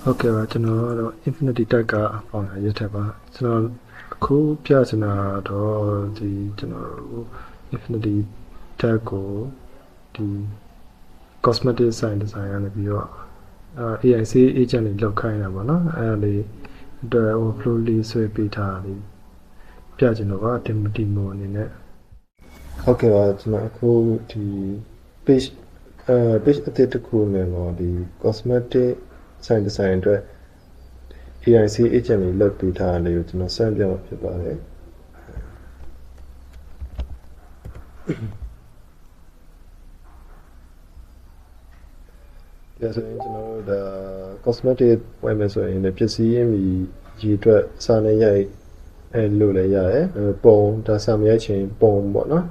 ဟုတ်ကဲ့ပါကျွန်တော်ကတော့ Infinity တက်ကပေါ့ရရထက်ပါကျွန်တော်အခုပြချင်တာတော့ဒီကျွန်တော်တို့ Infinity တက်ကိုဒီ cosmetic design ကနေပြီးတော့AIC agent တွေလောက်ခိုင်းတာပေါ့နော်အဲ့ဒါလေးအတွက် overflow လေးဆွဲပေးထားတာလေးပြချင်တော့ပါဒီမိုအနေနဲ့ဟုတ်ကဲ့ပါကျွန်တော်အခုဒီ page အသစ်တစ်ခုနဲ့တော့ဒီ cosmetic design အတွက် AIC agent တွေလောက်ပေးထားတာလေးကိုကျွန်တော်ဆက်ပြမှာဖြစ်ပါတယ်ဒါဆိုရင်ကျွန်တော်တို့ဒါ cosmetic ဝယ်မယ်ဆိုရင်လည်းပစ္စည်းရင်းမီရေအတွက်စာနဲ့ရိုက်လို့လည်းရတယ်ပုံဒါစာမရိုက်ချင်ပုံပေါ့နော်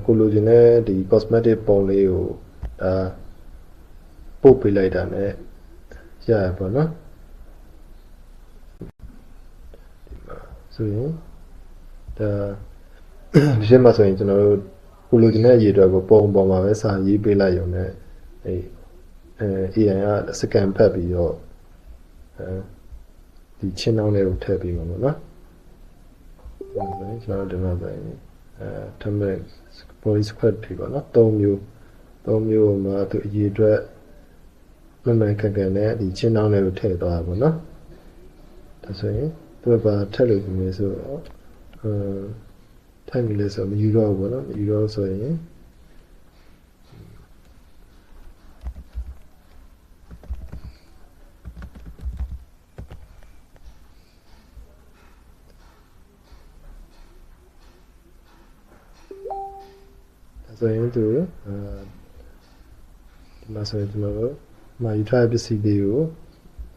ကိုလိုချင်တဲ့ဒီ cosmetic ပုံလေးကိုဒါပို့ပေးလိုက်တာနဲ့ရရပါတော့ဒီမှာဆိုရင်ဒါဒီထဲမှာဆိုရင်ကျွန်တော်တို့ကိုလိုချင်တဲ့ရေအတွက်ကိုပုံပေါ်မှာပဲစာရေးပေးလိုက်ရုံနဲ့AI ကစကန်ဖတ်ပြီးတော့ဒီချင်းနှောင်းလေးကိုထည့်ပြီးမှာပေါ့နော်ဒါဆိုရင်ကျွန်တော်တို့ဒီမှာဆိုရင်turmeric body squat တွေပေါ့နော်၃မျိုးမှာသူအရေအတွက်မှန်မှန်ကန်ကန်နဲ့ဒီချင်းနှောင်းလေးကိုထည့်သွားတာပေါ့နော်ဒါဆိုရင်သူကပါထည့်လို့ဒီမျိုးဆိုတော့ထိုင်နေလဲဆိုမယူတော့ဘူးပေါ့နော်မယူတော့ဆိုရင်ဆိုရင်သူဒီမှာဆိုရင်ကျွန်တော်တို့မာယူထားပစ္စည်းတွေကို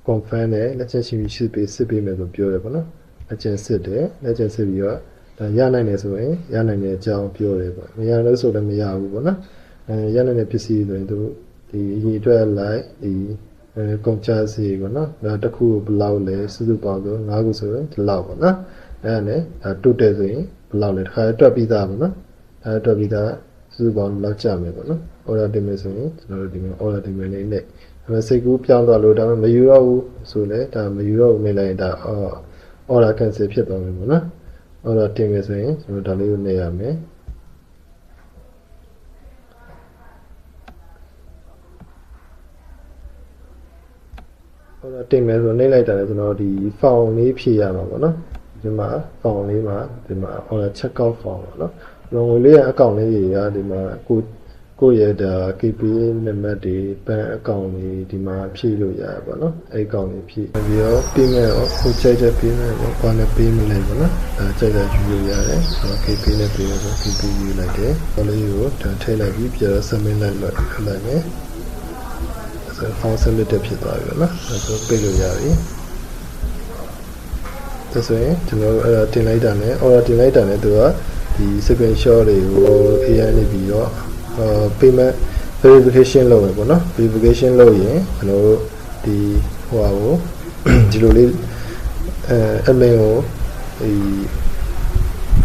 confirm နဲ့လက်ချက်ရှိရှိစစ်ပေးမယ်လို့ပြောတယ်ပေါ့နော်လက်ချက်စစ်တယ်လက်ချက်စစ်ပြီးတော့ဒါရနိုင်တယ်ဆိုရင်ရနိုင်တဲ့အကြောင်းပြောတယ်ပေါ့မရလို့ဆိုလည်းမရဘူးပေါ့နော်ရနိုင်တဲ့ပစ္စည်းဆိုရင်သူဒီရေအတွက်လိုက်ဒီကုန်ကြစီပေါ့နော်ဒါတစ်ခုဘယ်လောက်လဲစုစုပေါင်းဆို9ခုဆိုရင်ဒီလောက်ပေါ့နော်အဲ့ဒါနဲ့total ဆိုရင်ဘယ်လောက်လဲတစ်ခါတွက်ပြီးသားပေါ့နော်တွက်ပြီးသားစုစုပေါင်းလောက်ကြမယ်ပေါ့နော် order တင်မယ်ဆိုရင်ကျွန်တော်တို့ဒီမှာ order တင်မယ်လေးနဲ့ဒါပေမဲ့စိတ်ကူးပြောင်းသွားလို့ဒါပေမဲ့မယူတော့ဘူးဆိုလဲဒါမယူတော့ဘူးနေလိုက်ဒါ order cancel ဖြစ်သွားမယ်ပေါ့နော် order တင်မယ်ဆိုရင်ကျွန်တော်ဒါလေးကိုနေရမယ်တင်မယ်ဆိုနှိမ့်လိုက်တာလည်းကျွန်တော်ဒီ form လေးဖြည့်ရမှာပေါ့နော်ဒီမှာ form လေးမှာဒီမှာ order check out form ပေါ့နော်ငွေလေးရဲ့ account လေးတွေကဒီမှာကိုယ့်ရဲ့ဒါ KP နံပါတ်တွေဘဏ် account တွေဒီမှာဖြည့်လို့ရတယ်ပေါ့နော်အဲ့ account တွေဖြည့်ပြီးတော့ payment ရောကိုကြိုက်တဲ့ payment ကိုဘာနဲ့ pay မလဲပေါ့နော်ကြိုက်တဲ့ယူလို့ရတယ်ဆိုတော့ KP နဲ့ pay လို့ဆို KP ယူလိုက်တယ်ဟောလေးကိုဒါထည့်လိုက်ပြီးပြန် submit လိုက်မယ်ဆိုတော့ form submit ဖြစ်သွားပြီပေါ့နော်အဲ့ဒါပေးလို့ရပြီဒါဆိုရင်ကျွန်တော်အဲ့ဒါတင်လိုက်တာနဲ့ order တင်လိုက်တာနဲ့သူကဒီ screenshot တွေကို AI နေပြီးတော့payment verification လုပ်မယ်ပေါ့နော် verification လုပ်ရင်ကျွန်တော်တို့ဒီဟိုဟာကိုဒီလိုလေးadmin ကိုဒီ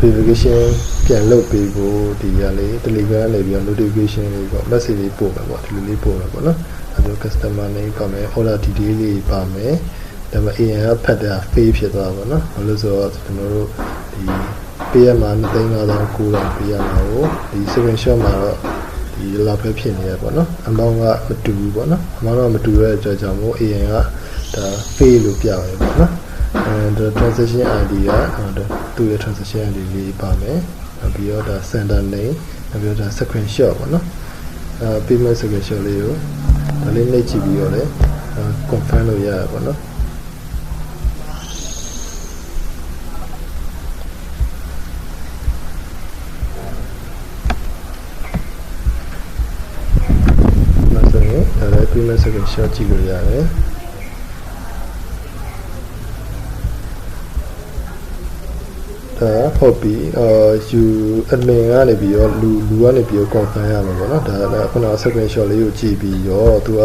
verification ပြန်လုပ်ပေးဖို့ဒီရလေး Telegram နဲ့ပြီးတော့ notification လေးပေါ့ message လေးပို့မယ်ပေါ့ဒီလိုလေးပို့မယ်ပေါ့နော်အဲဒါ customer name ပါမယ် order detail လေးပါမယ်ဒါပေမဲ့ AI ကဖတ်တာ fail ဖြစ်သွားပါတော့ဘာလို့ဆိုတော့ကျွန်တော်တို့ဒီပေးရမှာ2,500ကိုပေးရမှာကိုဒီ screenshot မှာတော့ဒီလောက်ပဲဖြစ်နေရပေါ့နော်အမောင်းကမတူဘူးပေါ့နော်အမောင်းကမတူတဲ့အတွက်ကြောင့်မို့ AI ကဒါ fail လို့ပြရတယ်ပေါ့နော်the transaction ID ကသူ့ရဲ့ transaction ID လေးပါမယ်ပြီးတော့ဒါ sender name ပြီးတော့ဒါ screenshot ပေါ့နော်payment screenshot လေးကိုဒါလေးနှိပ်ကြည့်ပြီးတော့လည်း confirm လုပ်ရရပေါ့နော်payment screenshot ကြည့်လို့ရတယ်ဒါဟုတ်ပြီyou admin ကနေပြီးတော့လူကနေပြီးတော့ confirm ရမှာပေါ့နော်ဒါကခုနက screenshot လေးကိုကြည့်ပြီးတော့သူက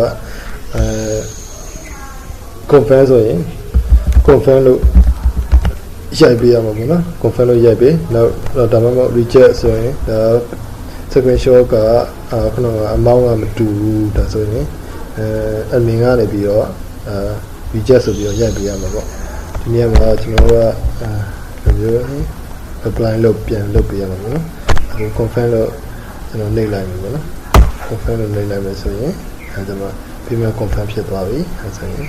confirm ဆိုရင် confirm လို့ရိုက်ပေးရမှာပေါ့နော် confirm လို့ရိုက်ပေးနောက်ဒါမှမဟုတ် reject ဆိုရင်ဒါ screenshot ကခုနက amount ကမတူဘူးဒါဆိုရင်admin ကနေပြီးတော့ reject ဆိုပြီးတော့ရိုက်ပေးရမှာပေါ့ဒီနေရာမှာကျွန်တော်တို့ကမျိုး apply လုပ်ပြန်လုပ်ပေးရမှာပေါ့နော်အခု confirm လို့ကျွန်တော်နှိပ်လိုက်ပြီပေါ့နော် confirm လို့နှိပ်လိုက်မယ်ဆိုရင်အဲဒီမှာ payment confirm ဖြစ်သွားပြီအဲဆိုရင်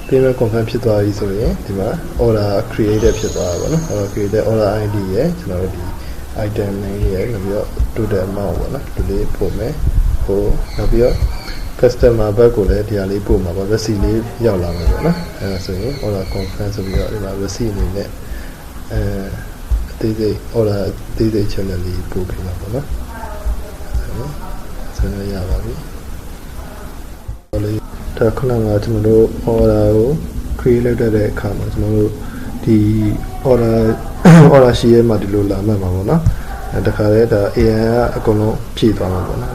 payment confirm ဖြစ်သွားပြီဆိုရင်ဒီမှာ order created ဖြစ်သွားတာပေါ့နော် order created order ID ရဲ့ကျွန်တော်တို့ဒီ item name ရဲ့နောက်ပြီးတော့ total amount ပေါ့နော်ဒီလေးပို့မယ်ဟိုနောက်ပြီးတော့ customer ဘက်ကိုလည်းဒီဟာလေးပို့မှာပေါ့ receipt လေးရောက်လာမှာပေါ့နော်အဲဒါဆိုရင် order confirm ဆိုပြီးတော့ဒီမှာ receipt အနေနဲ့အသေးစိတ် order အသေးစိတ် channel လေးပို့ပေးမှာပေါ့နော်ဆက်ရရပါပြီဒါခုနကကျွန်တော်တို့ order ကို create လုပ်တဲ့အခါမှာကျွန်တော်တို့ဒီ order sheet ရဲ့မှာဒီလိုလာမှတ်မှာပေါ့နော်အဲတခါလဲဒါ AN ကအကုန်လုံးဖြည့်သွားမှာပေါ့နော်